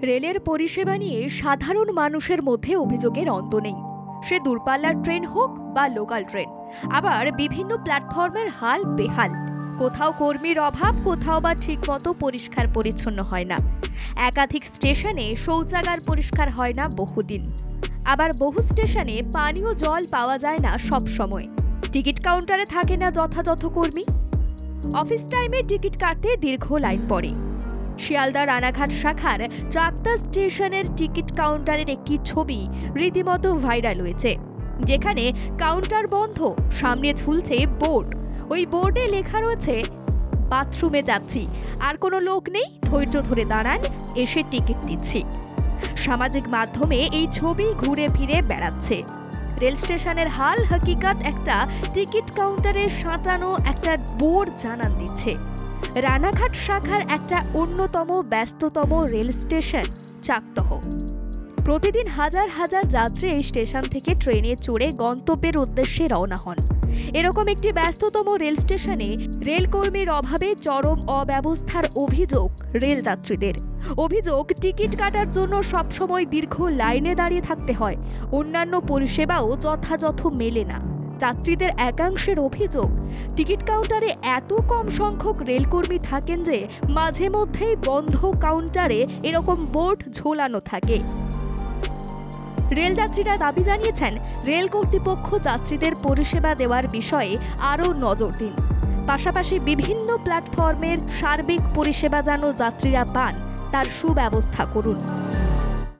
রেলের পরিষেবা নিয়ে সাধারণ মানুষের মধ্যে অভিযোগের অন্ত নেই। সে দূরপাল্লার ট্রেন হোক বা লোকাল ট্রেন, আবার বিভিন্ন প্ল্যাটফর্মের হাল বেহাল। কোথাও কর্মীর অভাব, কোথাও বা ঠিকমতো পরিষ্কার পরিচ্ছন্ন হয় না। একাধিক স্টেশনে শৌচাগার পরিষ্কার হয় না বহুদিন। আবার বহু স্টেশনে পানীয় জল পাওয়া যায় না সব সময়। টিকিট কাউন্টারে থাকে না যথাযথ কর্মী। অফিস টাইমে টিকিট কাটতে দীর্ঘ লাইন পড়ে। শিয়ালদা রানাঘাট শাখার চাকদা স্টেশনের টিকিট কাউন্টারের একটি ছবি রীতিমতো ভাইরাল হয়েছে, যেখানে কাউন্টার বন্ধ, সামনে ঝুলছে বোর্ড। ওই বোর্ডে লেখা রয়েছে, বাথরুমে যাচ্ছি, আর কোনো লোক নেই, ধৈর্য ধরে দাঁড়ান, এসে টিকিট দিচ্ছি। সামাজিক মাধ্যমে এই ছবি ঘুরে ফিরে বেড়াচ্ছে। রেল স্টেশনের হাল হকিকত একটা টিকিট কাউন্টারে সাঁটানো একটা বোর্ড জানান দিচ্ছে। রানাঘাট শাখার একটা অন্যতম ব্যস্ততম রেল স্টেশন চাকদহ। প্রতিদিন হাজার হাজার যাত্রী এই স্টেশন থেকে ট্রেনে চড়ে গন্তব্যের উদ্দেশ্যে রওনা হন। এরকম একটি ব্যস্ততম রেল স্টেশনে রেলকর্মীর অভাবে চরম অব্যবস্থার অভিযোগ রেল যাত্রীদের। অভিযোগ, টিকিট কাটার জন্য সবসময় দীর্ঘ লাইনে দাঁড়িয়ে থাকতে হয়। অন্যান্য পরিষেবাও যথাযথ মেলে না। যাত্রীদের একাংশের অভিযোগ, টিকিট কাউন্টারে এত কম সংখ্যক রেলকর্মী থাকেন যে মাঝে মধ্যেই বন্ধ কাউন্টারে এরকম বোর্ড ঝোলানো থাকে। রেলযাত্রীরা দাবি জানিয়েছেন, রেল কর্তৃপক্ষ যাত্রীদের পরিষেবা দেওয়ার বিষয়ে আরও নজর দিন। পাশাপাশি বিভিন্ন প্ল্যাটফর্মের সার্বিক পরিষেবা যেন যাত্রীরা পান, তার সুব্যবস্থা করুন।